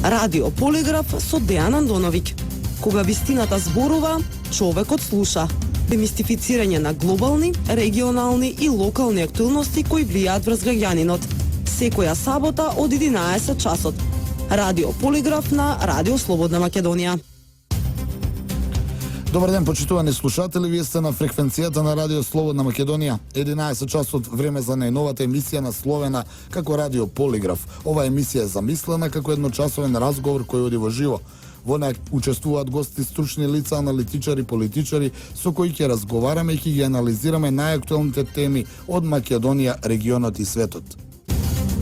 Радио Полиграф со Дејан Андоновиќ. Кога вистината зборува, човекот слуша. Демистифицирање на глобални, регионални и локални актуелности кои влијаат врз граѓанинот. Секоја сабота од 11 часот. Радио Полиграф на Радио Слободна Македонија. Добар ден, почитувани слушатели, вие сте на фреквенцијата на Радио Слободна Македонија. 11 часот време за најновата емисија насловена како Радио Полиграф. Ова емисија е замислена како едночасовен разговор кој оди во живо. Во неја учествуваат гости, стручни лица, аналитичари, политичари, со кои ќе разговараме и ќе ги анализираме најактуелните теми од Македонија, регионот и светот.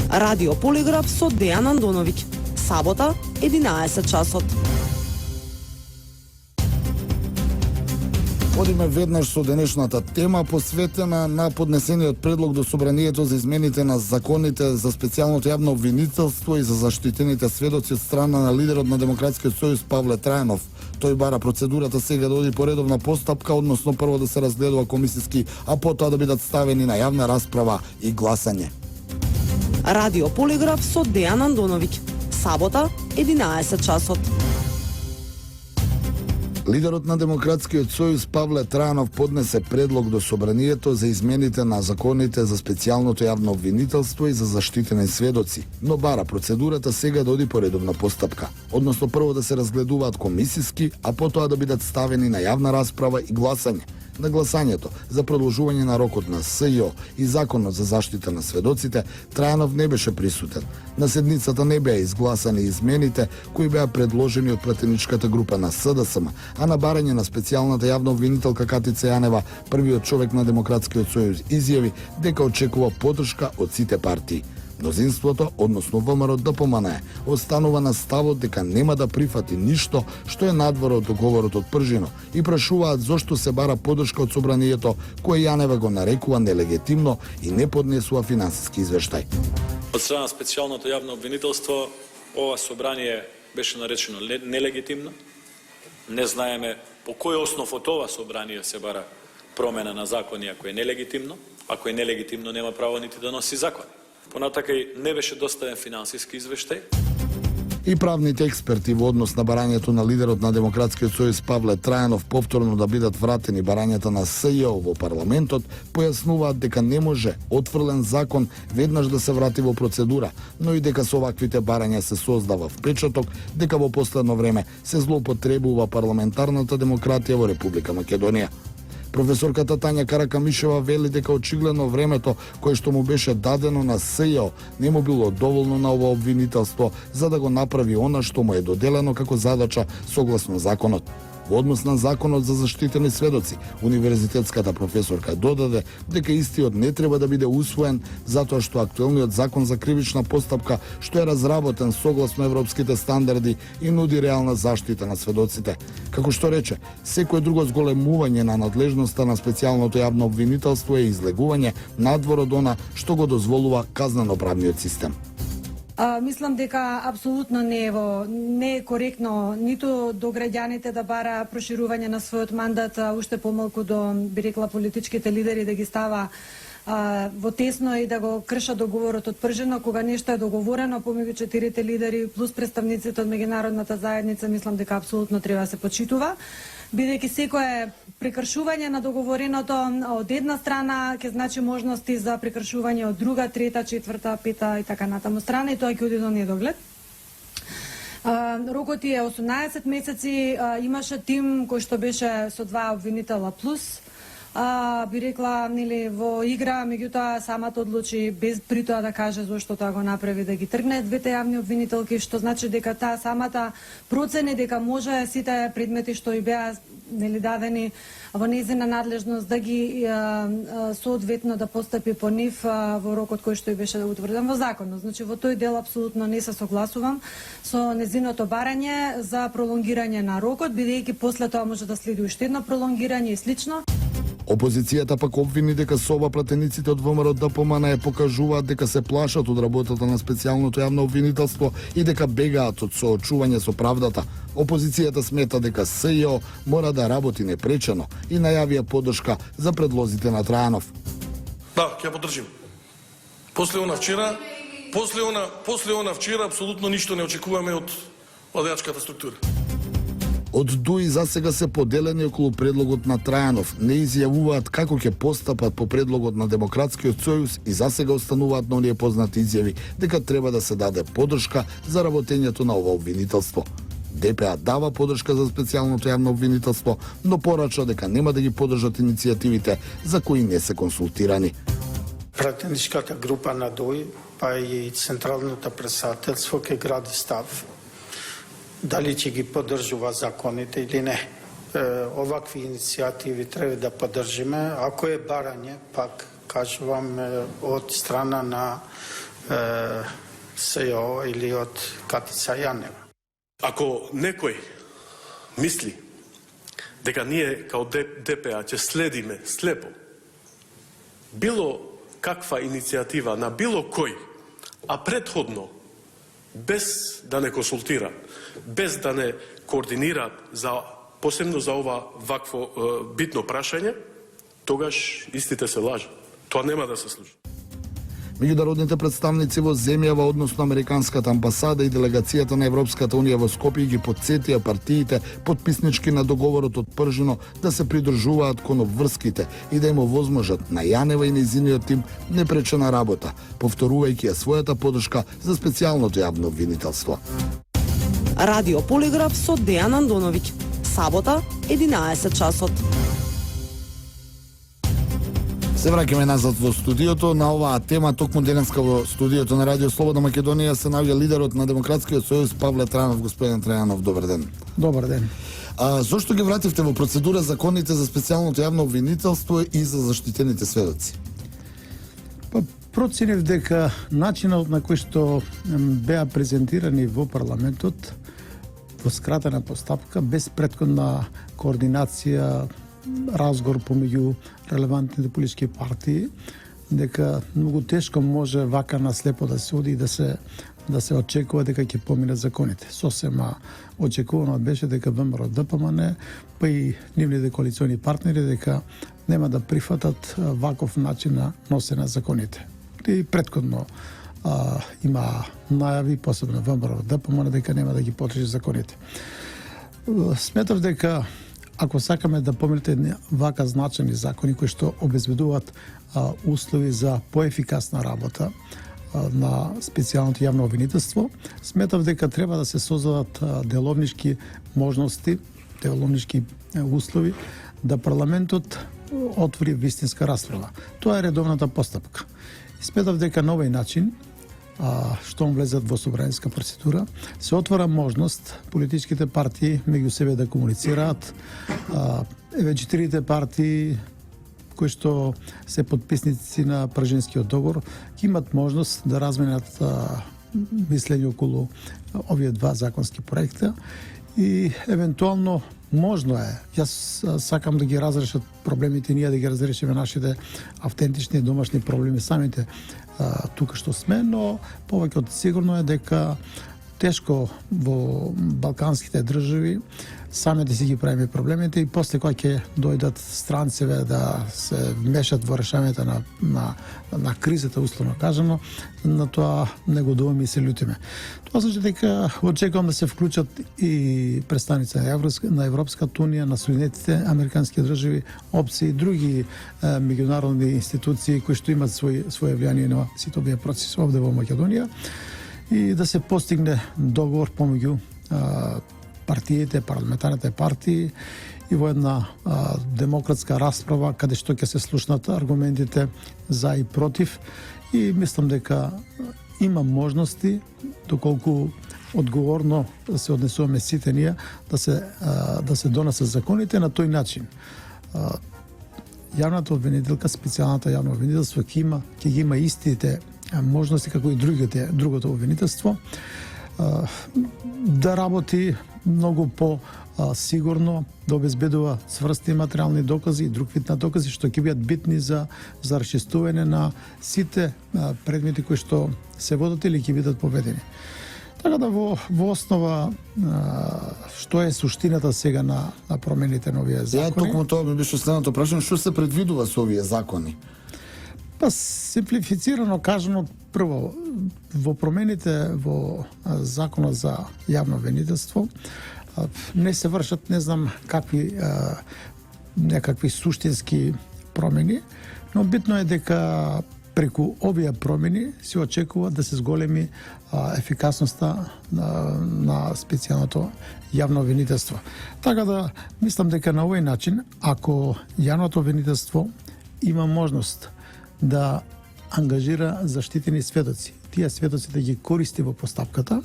Радио Полиграф со Дејан Андоновиќ. Сабота, 11 часот. Одиме веднаш со денешната тема посветена на поднесениот предлог до Собранието за измените на законите за специјалното јавно обвинителство и за заштитените сведоци од страна на лидерот на Демократскиот сојуз Павле Трајанов. Тој бара процедурата сега да оди по редовна постапка, односно прво да се разгледува комисиски, а потоа да бидат ставени на јавна расправа и гласање. Радио Полиграф со Дејан Андоновиќ. Сабота, 11 часот. Лидерот на Демократскиот сојуз Павле Трајанов поднесе предлог до Собранието за измените на законите за специјалното јавно обвинителство и за заштитени сведоци, но бара процедурата сега да оди по редовна постапка, односно прво да се разгледуваат комисиски, а потоа да бидат ставени на јавна расправа и гласање. На гласањето за продолжување на рокот на СЈО и законот за заштита на сведоците, Трајанов не беше присутен. На седницата не беа изгласани измените кои беа предложени од пратеничката група на СДСМ, а на барање на специјалната јавна обвинителка Катица Јанева, првиот човек на Демократскиот сојуз изјави дека очекува поддршка од сите партии. Мнозинството, односно ВМРО ДПМНЕ, останува на ставот дека нема да прифати ништо што е надвор од договорот од Пржино и прашуваат зошто се бара поддршка од Собранието, кое Јанева го нарекува нелегитимно и не поднесува финансиски извештај. Од страна специјалното јавно обвинителство, ова собрание беше наречено нелегитимно. Не знаеме по кој основ од ова собрание се бара промена на закони ако е нелегитимно. Ако е нелегитимно, нема право нити да носи закон. Понатака и не беше доставен финансиски извештај. И правните експерти во однос на барањето на лидерот на Демократскиот сојуз Павле Трајанов повторно да бидат вратени барањата на СЈО во парламентот, појаснуваат дека не може отфрлен закон веднаш да се врати во процедура, но и дека со оваквите барања се создава впечаток дека во последно време се злоупотребува парламентарната демократија во Република Македонија. Професорката Тања Каракамишева вели дека очигледно времето кое што му беше дадено на СЈО не му било доволно на ова обвинителство за да го направи она што му е доделено како задача согласно законот. Во однос на законот за заштитени сведоци, универзитетската професорка додаде дека истиот не треба да биде усвоен затоа што актуелниот закон за кривична постапка што е разработен согласно европските стандарди и нуди реална заштита на сведоците. Како што рече, секое друго зголемување на надлежноста на специјалното јавно обвинителство е излегување надвор од она што го дозволува казнено-правниот систем. Мислам дека апсолутно не е коректно ниту до граѓаните да бара проширување на својот мандат, уште помалку до, би рекла, политичките лидери да ги става во тесно и да го крша договорот од Пржино, кога нешто е договорено помеѓу четирите лидери плюс представниците од меѓународната заедница, мислам дека апсолутно треба да се почитува, бидејќи секое прекршување на договореното од една страна ќе значи можности за прекршување од друга, трета, четврта, пета и така натаму страна и тоа ќе оди до недоглед. Рокот е 18 месеци, имаше тим кој што беше со 2 обвинителя плюс, би рекла, нели, во игра, меѓутоа самата одлучи без при тоа да каже зошто тоа го направи да ги тргне двете јавни обвинителки, што значи дека таа самата процени дека може сите предмети што и беа, нели, дадени во нејзина надлежност да ги соодветно да постапи по нив во рокот кој што и беше утврден во законот. Значи во тој дел апсолутно не се согласувам со незиното барање за пролонгирање на рокот, бидејќи после тоа може да следи уште едно пролонгирање и слично. Опозицијата пак обвини дека со ова пратениците од ВМРО ДПМНЕ покажуваат дека се плашат од работата на специјалното јавно обвинителство и дека бегаат од соочување со правдата. Опозицијата смета дека СЈО мора да работи непречено и најавија поддршка за предлозите на Трајанов. Да, ќе поддржим. После она вчера апсолутно ништо не очекуваме од одејачката структура. Од ДУИ за сега се поделени околу предлогот на Трајанов, не изјавуваат како ќе постапат по предлогот на Демократскиот сојуз и за сега остануваат на оние познати изјави дека треба да се даде поддршка за работењето на ова обвинителство. ДПА дава поддршка за специјалното јавно обвинителство, но порача дека нема да ги поддржат иницијативите за кои не се консултирани. Пратеничката група на ДОИ, па и Централното претседателство ќе гради став дали ќе ги поддржува законите или не. Овакви иницијативи треба да поддржиме, ако е барање, пак кажувам, од страна на СЈО или од Катица Јанева. Ако некој мисли дека ние као ДПА ќе следиме слепо било каква иницијатива на било кој, а претходно без да не консултира, без да не координира посебно за ова вакво битно прашање, тогаш истите се лажат. Тоа нема да се случи. Меѓународните представници во земјава, односно Американската амбасада и делегацијата на Европската унија во Скопје ги потсетија партиите подписнички на договорот од Пржино да се придржуваат кон обврските и да им овозможат на Јанева и нејзиниот тим непречена работа, повторувајќи ја својата поддршка за специјалното јавно обвинителство. Радио Полиграф со Дејан Андоновиќ. Сабота, 11 часот. Се враќаме назад во студиото. На оваа тема, токму денеска во студиото на Радио Слободна Македонија се наоѓа лидерот на Демократскиот сојуз Павле Трајанов. Господин Трајанов, добар ден. Добар ден. Зошто ги вративте во процедура законите за специјалното јавно обвинителство и за заштитените сведоци? Проценив дека начинот на кој што беа презентирани во парламентот во скратена постапка, без претходна координација, разговор помеѓу релевантните политички партии, дека многу тешко може вака наслепо да се оди и да се очекува дека ќе поминат законите. Сосема очекувано беше дека ВМРО ДПМН, па и нивните коалициони партнери дека нема да прифатат ваков начин на носење на законите. И претходно има најави, посебно ВМРО ДПМН, дека нема да ги потрежи законите. Сметав дека ако сакаме да помилите вака значени закони кои што обезбедуваат услови за поефикасна работа на специјалното јавно обвинителство, сметав дека треба да се создадат деловнички можности, деловнички услови да парламентот отвори вистинска расправа. Тоа е редовната постапка. Сметав дека на овој начин, штом влезат во собранска процедура, се отвора можност политичките партии меѓу себе да комуницираат. Еве 4 партии кои што се подписници на Пржинскиот договор ќе имат можност да разменат мислење околу овие два законски проекта и евентуално можно е. Јас сакам да ги разрешат проблемите, ние да ги разрешиме нашите автентични домашни проблеми самите тука што сме, но повеќе од сигурно е дека тешко во балканските држави сами да си ги правиме проблемите и после кога ќе дојдат странцеве да се вмешат во решавањето на кризата, условно кажано, на тоа негодуваме и се лутиме. Тоа значи дека очекувам да се вклучат и представници на Европската унија, на Соединетите американски држави, ОПСИ и други меѓународни институции кои што имаат своје влијание на сите овие процеси овде во Македонија и да се постигне договор помеѓу партиите, парламентарните партии и во една демократска расправа каде што ќе се слушнат аргументите за и против и мислам дека има можности доколку одговорно да се однесуваме сите ние да се донесат законите на тој начин. Јавната обвинителка, специјалната јавно обвинителство ќе ги има истите можности како и другото обвинителство да работи многу по-сигурно, да обезбедува цврсти материјални докази и друг вид на докази што ќе бидат битни за расчистување на сите предмети кои што се водат или ќе бидат победени. Така да во основа што е суштината сега на промените на овие закони? Токму тоа ми беше следното прашање, што се предвидува со овие закони? Па симплифицирано кажано, прво, во промените во Законот за јавно обвинителство не се вршат, не знам какви некакви суштински промени, но битно е дека преку овие промени се очекува да се зголеми ефикасноста на специјалното јавно обвинителство. Така да мислам дека на овој начин, ако јавното обвинителство има можност да ангажира заштитени сведоци, тие сведоци да ги користи во постапката,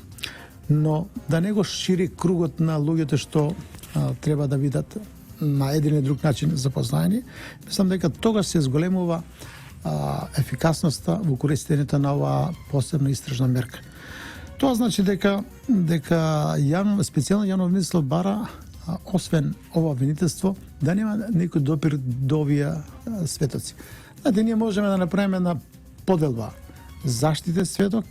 но да не го шири кругот на луѓето што треба да бидат на еден или друг начин запознаени, мислам дека тогаш се зголемува ефикасноста во користењето на оваа посебна истражна мерка. Тоа значи дека специјално јавно обвинителство бара, освен ова обвинителство, да нема некој допир до овие сведоци. Знаете, ние можеме да направиме една поделба заштитен сведок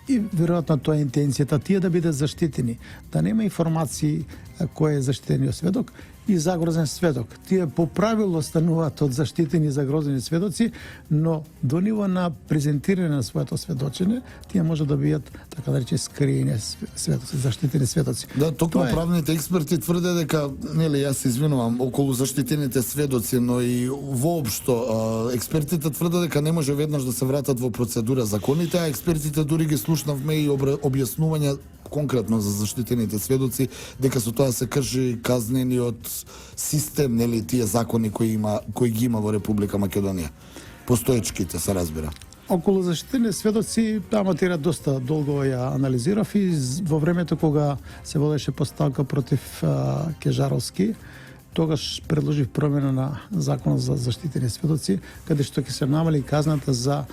и веројатно тоа е интенцијата, тие да бидат заштитени, да нема информации кој е заштитениот сведок и загрозен сведок. Тие по правило стануваат од заштитени и загрозени сведоци, но до ниво на презентирање на своето сведочење, тие може да бидат, така да рече, скриени сведоци, заштитени сведоци. Да, токму правните експерти тврде дека, нели, јас се извинувам, околу заштитените сведоци, но и воопшто експертите тврде дека не може веднаш да се вратат во процедура законите, а експертите дури ги слушнавме и објаснувања конкретно за заштитените сведоци, дека со тоа се крши казнениот систем, нели, тие закони кои ги има во Република Македонија. Постоечките, се разбира. Околу заштитени сведоци, таа материја доста долго ја анализирав и во времето кога се водеше постапка против Кежаровски, тогаш предложив промена на Законот за заштитени сведоци, каде што ќе се намали казната за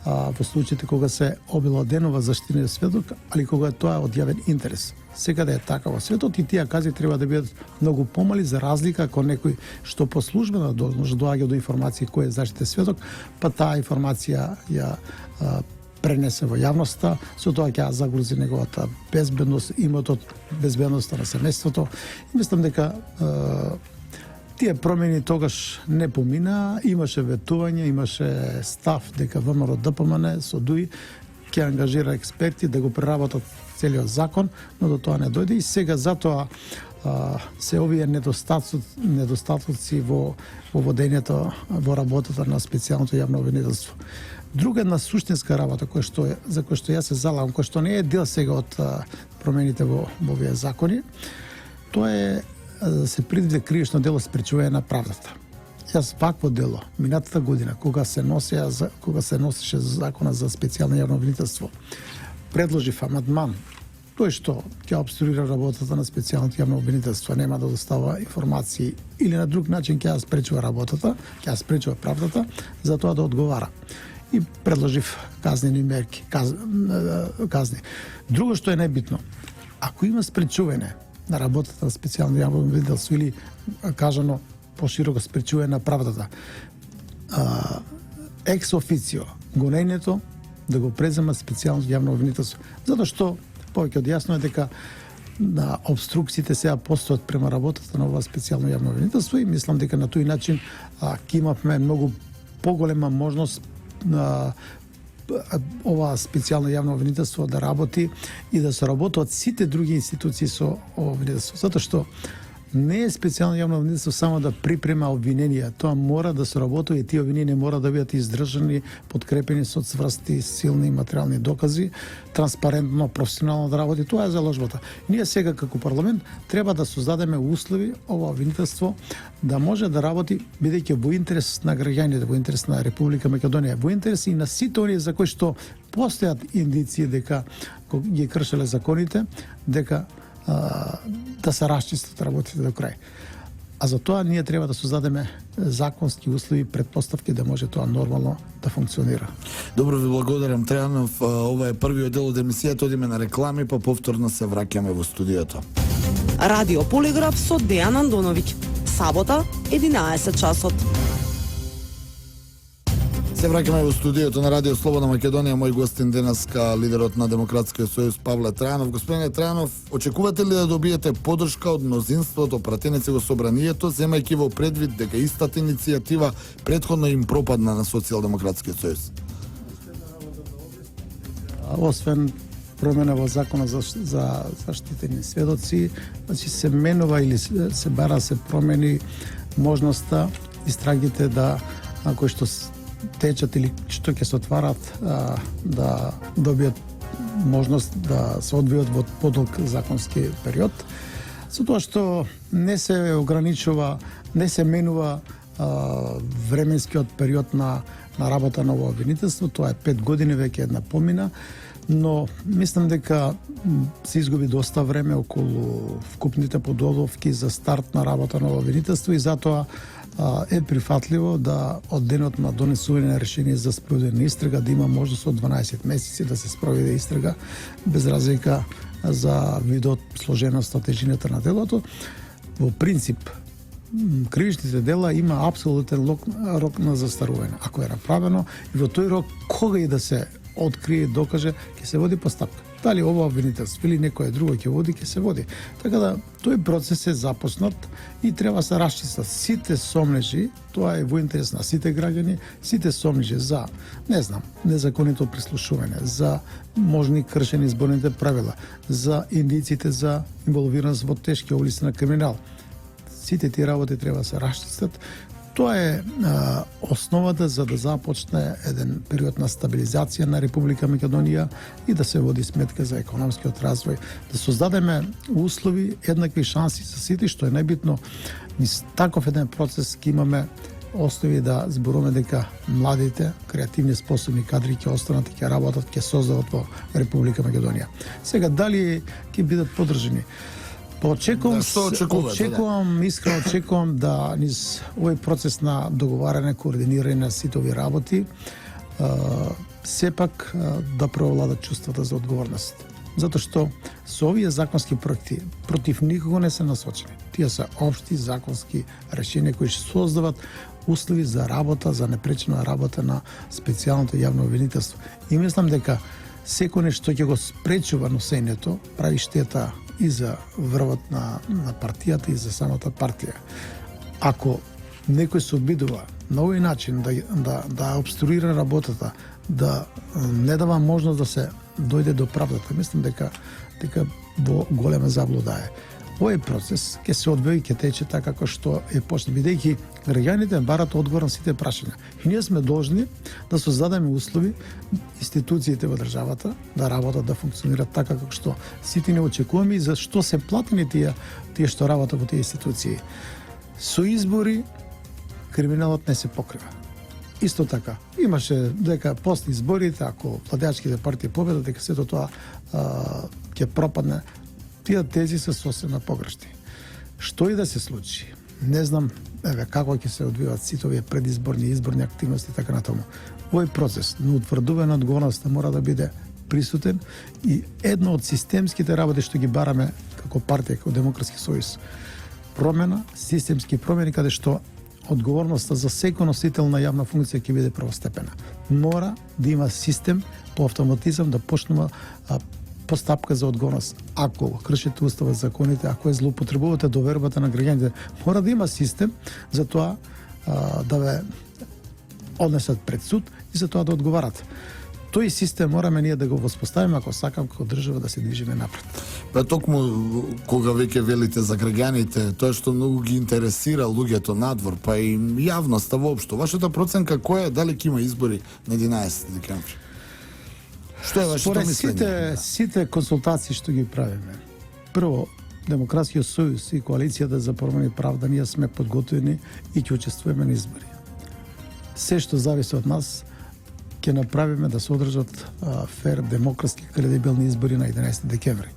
во случаите кога се обелоденува заштитениот сведок, али кога тоа е од јавен интерес. Секаде е така во светот и тие кази треба да бидат многу помали, за разлика ако некој што по службена должност доаѓа до информација кој е заштитен сведок, па таа информација ја пренесе во јавноста, со тоа ќе загрози неговата безбедност, имотот, безбедноста на семејството. И мислам дека тие промени тогаш не помина, имаше ветување, имаше став дека ВМРО ДПМН со ДУИ ќе ангажира експерти да го преработат целиот закон, но до тоа не дојде и сега затоа се овие недостатоци во водењето, во работата на специјалното јавно обвинителство. Друга една суштинска работа за која што јас се залагам, која што не е дел сега од промените во овие закони, тоа е да се предвиди кривично дело спречување на правдата. Јас вакво дело минатата година кога се носеше закона за специјално јавно обвинителство, предложив амандман тој што ќе обструира работата на специјалното јавно обвинителство, нема да достава информации или на друг начин ќе ја спречува работата, ќе ја спречува правдата, за тоа да одговара. И предложив казнени мерки, казни. Друго што е најбитно, ако има спречување на работата на специјално јавно обвинителство или кажано пошироко спречување на правдата, екс официо гонењето да го презема специјално јавно обвинителство, затоа што повеќе од јасно е дека на обструкциите сега постојат према работата на ова специјално јавно обвинителство и мислам дека на тој начин ќе имавме многу поголема можност на ова специјално јавно обвинителство да работи и да соработуваат сите други институции со ова обвинителство. Затоа што не е специјално јавно обвинителство само да припрема обвиненија, тоа мора да соработува и тие обвиненија мора да бидат издржани, подкрепени со цврсти, силни материјални докази, транспарентно, професионално да работи. Тоа е заложбата. Ние сега како парламент треба да создадеме услови ова обвинителство да може да работи бидејќи во интерес на граѓаните, во интерес на Република Македонија, во интерес и на сите оние за кои што постојат индиции дека ги кршеле законите, дека да се расчистат работите до крај. А за тоа ние треба да создадеме законски услови, предпоставки да може тоа нормално да функционира. Добро ви благодарам, Трајанов. Ова е првиот дел од емисијата, одиме на реклами, па повторно се враќаме во студиото. Радио Полиграф со Дејан Андоновиќ. Сабота, 11 часот. Се враќаме во студиото на Радио Слободна Македонија. Мој гостин денеска лидерот на Демократскиот сојуз Павле Трајанов. Господине Трајанов, очекувате ли да добиете поддршка од мнозинството пратеници во собранието, земајќи во предвид дека истата иницијатива претходно им пропадна на Социјалдемократскиот сојуз? Освен промена во закона за заштитени сведоци, значи се менува или се бара се промени можноста истрагите да кои што течат или што ќе се отварат да добиат можност да се одвијат во подолг законски период, со тоа што не се ограничува, не се менува временскиот период на работа на ова обвинителство. Тоа е 5 години, веќе една помина, но мислам дека се изгуби доста време околу вкупните подготовки за старт на работа на ова обвинителство и затоа е прифатливо да од денот на донесување на решение за спроведена истрага да има можност од 12 месеци да се спроведе истрага без разлика за видот, сложеноста, тежината на делото. Во принцип, кривичните дела има апсолутен рок на застарување. Ако е направено и во тој рок кога и да се открие и докаже, ќе се води постапка. Дали ова обвинителство или некое друго ќе води, ќе се води. Така да тој процес е започнат и треба се расчистат сите сомнежи, тоа е во интерес на сите граѓани, сите сомнежи за, не знам, незаконито прислушување, за можни кршени изборните правила, за индициите за инволвираност во тешки области на криминал. Сите тие работи треба да се расчистат. Тоа е основата за да започне еден период на стабилизација на Република Македонија и да се води сметка за економскиот развој, да создадеме услови, еднакви шанси за сите, што е најбитно. Низ таков еден процес ќе имаме основи да зборуваме дека младите, креативни, способни кадри ќе останат и ќе работат, ќе создават во Република Македонија. Сега, дали ќе бидат поддржани? Очекувам, искрено очекувам да низ овој процес на договарање, координирање на сите овие работи, сепак да преовладат чувствата за одговорност. Затоа што со овие законски проекти против никого не се насочени. Тие се општи законски решенија кои ќе создават услови за работа, за непречена работа на специјалното јавно обвинителство. И мислам дека секој нешто ќе го спречува носењето, прави штета и за врвот на партијата и за самата партија. Ако некој се обидува на овој начин да обструира работата, да не дава можност да се дојде до правдата, мислам дека во голема заблуда е. Овој процес ќе се одвие и ќе тече така како што е почна, бидејќи граѓаните барат одговор на сите прашања. И ние сме должни да создадеме услови институциите во државата да работат, да функционираат така како што сите не очекуваме и за што се платени тие што работат во тие институции. Со избори криминалот не се покрива. Исто така, имаше дека после изборите, ако владеачките партии победат, дека сето тоа ќе пропадне. Тие тези се сосема погрешни. Што и да се случи, не знам како ќе се одвиваат сите овие предизборни и изборни активности и така натаму. Овој процес на утврдување на одговорноста мора да биде присутен и едно од системските работи што ги бараме како партија, како Демократски сојуз, промена, системски промени каде што одговорноста за секој носител на јавна функција ќе биде првостепена. Мора да има систем по автоматизам да почнува постапка за одговорност. Ако кршите уставот, законите, ако злоупотребувате довербата на граѓаните, мора да има систем за тоа да ве однесат пред суд и за тоа да одговарат. Тој систем мораме ние да го воспоставиме ако сакам како држава да се движиме напред. Па токму кога веќе велите за граѓаните, тоа што многу ги интересира луѓето надвор, па и јавноста воопшто. Вашата проценка која е, дали ќе има избори на 11 декември? Што е вашето мислење? Сите консултации што ги правиме. Прво, Демократскиот сојуз и коалицијата за промена и правда ние сме подготвени и ќе учествуваме на избори. Се што зависи од нас ќе направиме да се одржат фер, демократски, кредибилни избори на 11 декември.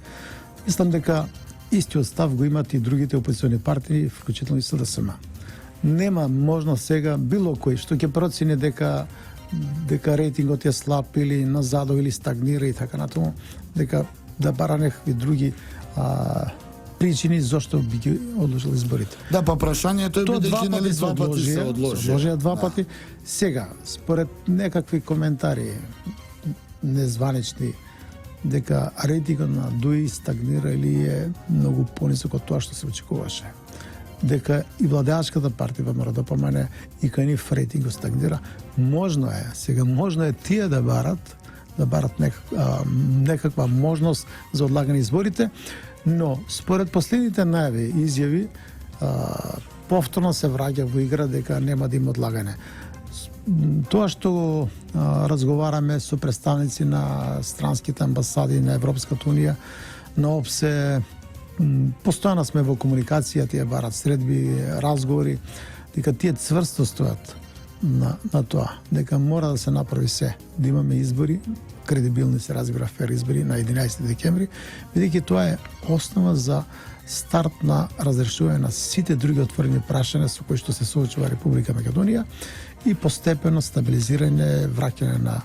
Мислам дека истиот став го имат и другите опозициони партии, вклучително и СДСМ. Нема можност сега било кој што ќе процени дека рейтингот е слаб или назадо или стагнира и така натаму, дека да бара некакви други причини зошто би ги одложил изборите. Да, па прашањето е Тоа бидејќи нели два пати се одложија два пати. Сега, според некакви коментари незванични, дека рейтингот на ДУИ стагнира или е многу понисок од тоа што се очекуваше. Дека и владеачката партија ВМРО ДПМН и кај нив рейтингот стагнира. Можно е, сега можно е тие да барат некаква можност за одлагање изборите, но според последните најави и изјави повторно се враќа во игра дека нема да има одлагање. Тоа што разговараме со представници на странските амбасади на Европската унија, на ОПСЕ, постојано сме во комуникација, тие барат средби, разговори, дека тие цврсто стојат на тоа, дека мора да се направи се, да имаме избори, кредибилни се разбира фер избори на 11 декември, бидејќи тоа е основа за старт на разрешување на сите други отворени прашања со кои што се соочува Република Македонија и постепено стабилизирање, враќање на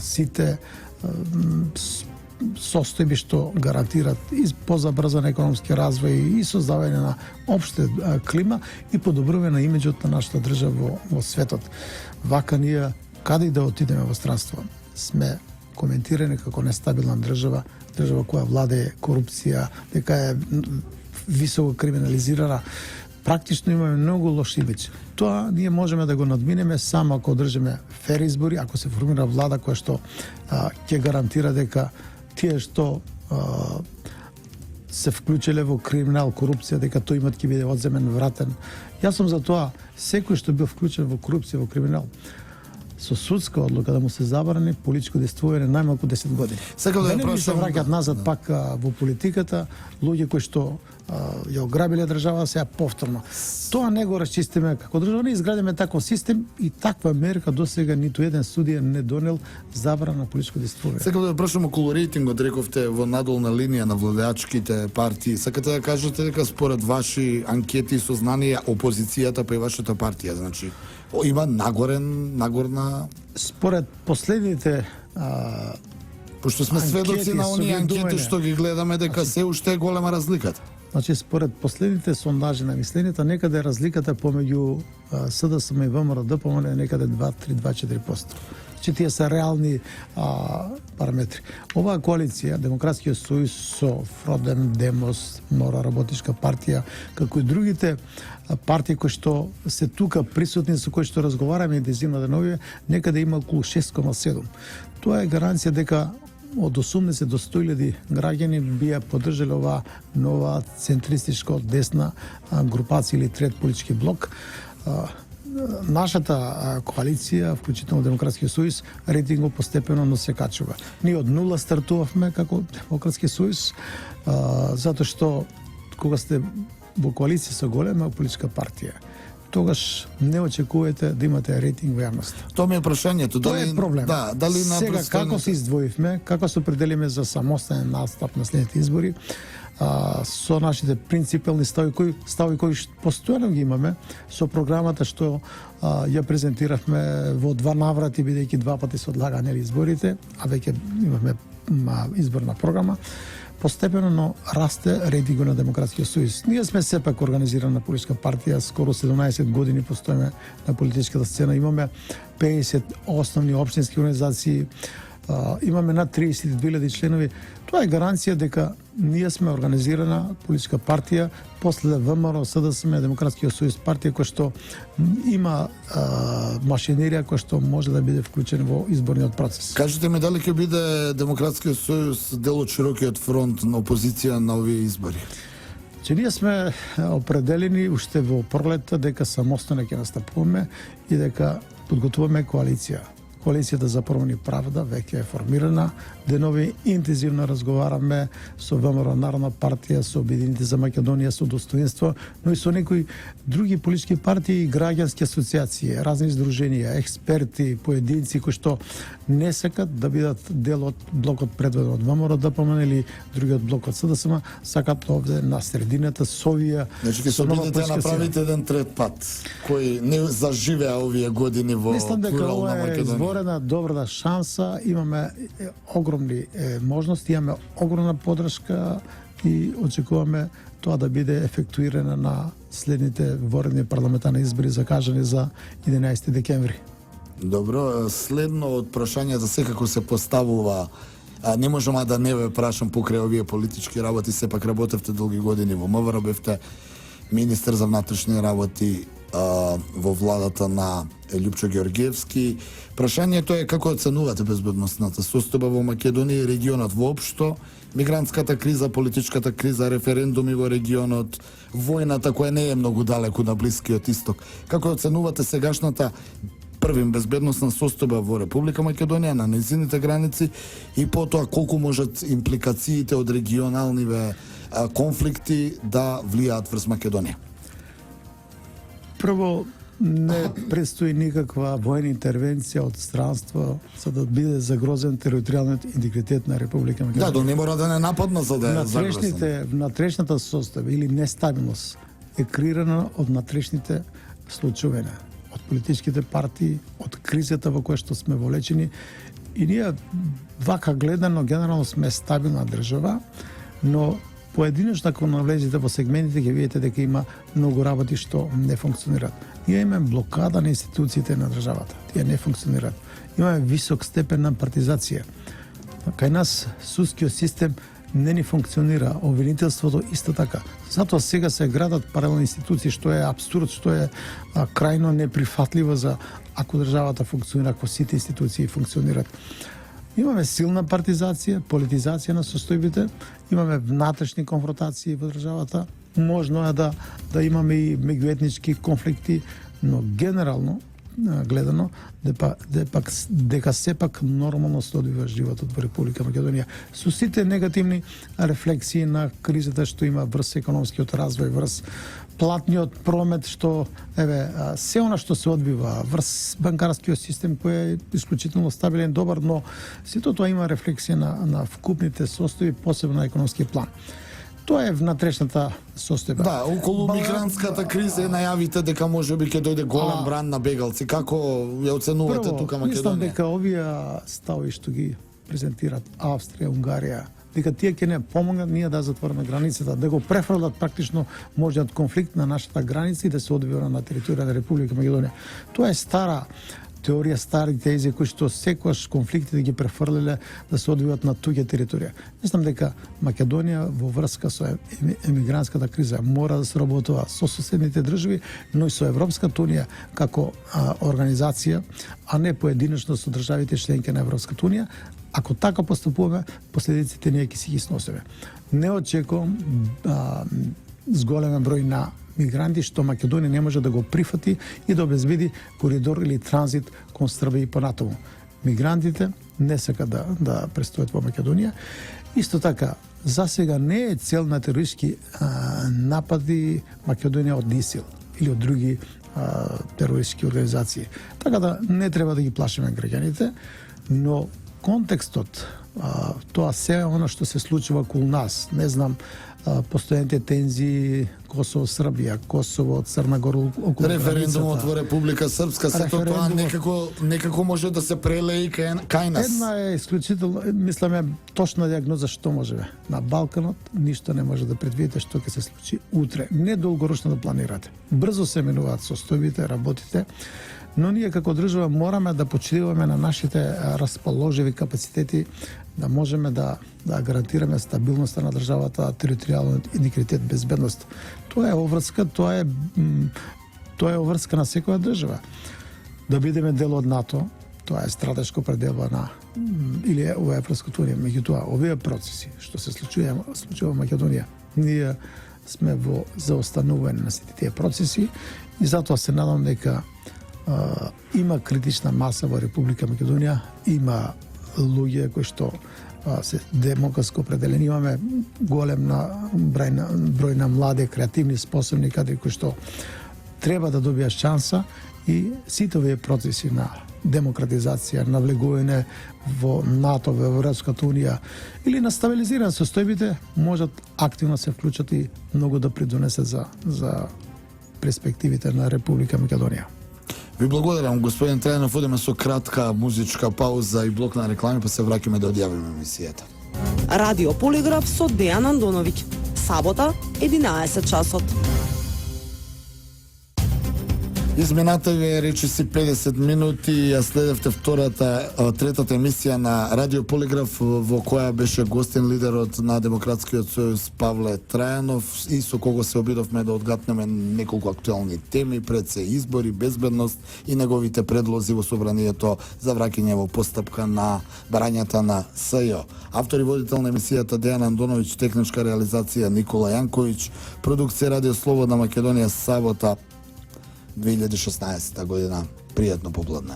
сите состојби што гарантират и позабрзан економски развој и создавање на општа клима и подобрување на имиџот на нашата држава во светот. Вака ние, каде и да отидеме во странство, сме коментирани како нестабилна држава која владее корупција, дека е високо криминализирана. Практично имаме многу лош имидж. Тоа ние можеме да го надминеме само ако одржиме фер избори, ако се формира влада која што ќе гарантира дека тие што се вклучиле во криминал, корупција, дека тој имат ќе биде одземен, вратен. Јас сум за тоа, секој што бил вклучен во корупција, во криминал, со судска одлука да му се забрани политичко действување најмалку 10 години. Сакам да не се враќаат назад пак во политиката, луѓе кои што ја ограбиле држава сега повторно. Тоа не го расчистиме како држава, не изградиме таков систем и таква мерка досега ниту еден судија не донел забрана на политичко действување. Сакам да прашам околу рейтингот, рековте во надолна линија на владеачките партии. Сакате да кажете дека според ваши анкети и сознанија опозицијата па и вашата партија, значи има нагорна. Според последните пошто сме сведоци на оние анкети што ги гледаме дека се уште е голема разликата. Значи според последните сондажи на мислењето некаде разликата помеѓу СДСМ и ВМРО ДПМН е некаде 2-3-2-4%. Значи тие се реални параметри. Оваа коалиција, Демократскиот сојуз со ФРОДЕМ, ДЕМОС, МОРА, Работничка партија, како и другите партии кои што се тука присутни, со кои што разговараме интензивно деновиве, некаде има околу 6,7. Тоа е гаранција дека од 80 до 100.000 граѓани би ја поддржале оваа нова центристичко десна групација или трет политички блок. Нашата коалиција, вклучително Демократскиот сојуз, рейтингот постепено но се качува. Ние од нула стартувавме како Демократски сојуз, затоа што кога сте во коалиција со голема политичка партија, тогаш не очекувате да имате рейтинг во јавноста. Тоа ми е прашањето. Тоа е проблем. Да, дали сега како се издвоивме, како се определиме за самостоен настап на следните избори, со нашите принципелни стави кои постојано ги имаме, со програмата што ја презентиравме во два наврати, бидејќи два пати се одлагање изборите, а веќе имавме изборна програма. Постепено расте рейтингот на Демократскиот сојуз. Ние сме сепак организирана политичка партија, скоро 17 години постоиме на политичката сцена, имаме 50 основни општински организации, имаме над 32.000 членови. Тоа е гаранција дека ние сме организирана политичка партија, после ВМРО, СДСМ, Демократскиот сојуз, партија која што има машинерија која што може да биде вклучена во изборниот процес. Кажете ми дали ќе биде Демократскиот сојуз дел од широкиот фронт на опозиција на овие избори? Че ние сме определени уште во пролетта дека самостојно ќе настапуваме и дека подготвуваме коалиција. Коалицијата за промени правда веќе е формирана. Денови интензивно разговараме со ВМРО Народна партија, со Обединените за Македонија, со Достоинство, но и со некои други политички партии и граѓански асоциации, разни издруженија, експерти, поединци кои што не сакат да бидат дел од блокот предводен од ВМРО ДПМН или другиот блок од СДСМ, сакат овде на средината со овие. Значи ќе се обидете да направите еден трет пат кој не заживеа овие години во плурална Македонија. Една добра шанса, имаме огромни можности, имаме огромна поддршка и очекуваме тоа да биде ефектуирано на следните воредни парламентарни избори закажани за 11 декември. Добро, следно од прашањата секако се поставува. Не можам да не ве прашам покрај овие политички работи, сепак работевте долги години во МВР, бевте министер за внатрешни работи во владата на Лјупчо Ѓорѓевски. Прашањето е како оценувате безбедносната состојба во Македонија и регионот воопшто, мигрантската криза, политичката криза, референдуми во регионот, војната која не е многу далеку на Блискиот исток. Како оценувате сегашната првим безбедносна состојба во Република Македонија, на нејзините граници и потоа колку можат импликациите од регионалниве конфликти да влијаат врз Македонија? Прво, не предстои никаква војна интервенција од странство за да биде загрозен територијалниот интегритет на Република Македонија. Да, не мора да не нападна за да е загрозен. Внатрешната состојба или нестабилност е креирана од внатрешните случувања, од политичките партии, од кризата во која што сме волечени и ние вака гледано генерално сме стабилна држава, но поединечно ако навлезете во сегментите ќе видите дека има многу работи што не функционираат. Ние имаме блокада на институциите на државата. Тие не функционираат. Имаме висок степен на партизација. Кај нас судскиот систем не ни функционира, обвинителството исто така. Затоа сега се градат паралелни институции, што е апсурд, што е крајно неприфатливо за ако државата функционира, ако сите институции функционираат. Имаме силна партизација, политизација на состојбите, имаме внатрешни конфронтации во државата, можно е да имаме и меѓуетнички конфликти, но генерално гледано дека сепак нормално се одвива животот во Република Македонија со сите негативни рефлексии на кризата што има врз економскиот развој, врз платниот промет, што се она што се одбива врз банкарскиот систем кој е исклучително стабилен, добар, но сето тоа има рефлексија на вкупните состојби, посебно на економски план. Тоа е внатрешната состојба. Да, околу мигрантската криза најавите дека можеби ќе дојде голем бран на бегалци. Како ја оценувате тука Македонија? Мислам дека овие стави што ги презентираат Австрија, Унгарија, дека тие ќе не помогнат ние да затвориме границата, да го префрлат практично можниот конфликт на нашата граница и да се одвива на територија на Република Македонија. Тоа е стара теорија, стари тези кои што секогаш конфликтите ги префрлиле да се одвиваат на туѓа територија. Мислам дека Македонија во врска со емигрантската криза мора да се работува со соседните држави, но и со Европската унија како организација, а не поединечно со државите членки на Европската унија. Ако така постапуваме, последиците ние ќе си ги сносиме. Не очекувам зголемен број на мигранти што Македонија не може да го прифати и да обезбеди коридор или транзит кон Србија и понатаму. Мигрантите не сакат да престојат во Македонија. Исто така, за сега не е цел на терористички напади Македонија од ИСИЛ или од други терористички организации. Така да не треба да ги плашиме граѓаните, но контекстот, тоа се оно што се случува околу нас, не знам, постојаните тензии Косово-Србија, Косово, Црна Гора, околу референдумот во Република Српска, сето тоа некако може да се прелее и кај нас. Една е исклучително, мисламе, точна диагноза што можеме. На Балканот ништо не може да предвидите што ќе се случи утре. Не долгорочно да планирате. Брзо се менуваат состојбите, работите, но ние како држава мораме да почиваме на нашите расположиви капацитети да можеме да гарантираме стабилноста на државата, територијалниот интегритет, безбедност. Тоа е обврска, тоа е обврска на секоја држава. Да бидеме дел од НАТО, тоа е стратешко пределба на или во Европската унија. Меѓутоа, овие процеси што се случува во Македонија, ние сме во заостанување на сите тие процеси и затоа се надам дека има критична маса во Република Македонија, има луѓе кои што се демократско определени, имаме голем број на млади, креативни, способни кадри кои што треба да добијат шанса и сите овие процеси на демократизација, навлегување во НАТО, во Европската унија или на стабилизирање состојбите можат активно се вклучат и многу да придонесат за перспективите на Република Македонија. Ви благодарам, господин Трајанов. Одиме со кратка музичка пауза и блок на реклами, па се враќаме да одјавиме емисијата. Радио Полиграф со Дејан Андоновиќ. Сабота, 11 часот. Измината ви речиси 50 минути, ја следевте третата емисија на Радио Полиграф, во која беше гостен лидерот на Демократскиот сојуз Павле Трајанов и со кого се обидовме да одгатнеме неколку актуелни теми, пред се избори, безбедност и неговите предлози во собранието за враќање во постапка на барањата на СЈО. Автор и водител на емисијата Дејан Андоновиќ, техничка реализација Никола Јанковиќ, продукција Радио Слободна Македонија, сабота 2016 година. Пријатно попладне.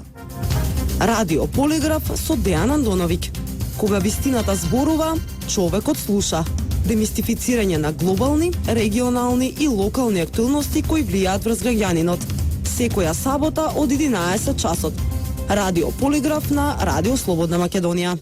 Радио Полиграф со Дејан Андоновиќ. Кога вистината зборува, човекот слуша. Демистифицирање на глобални, регионални и локални актуелности кои влијаат врз граѓанинот. Секоја сабота од 11 часот. Радио Полиграф на Радио Слободна Македонија.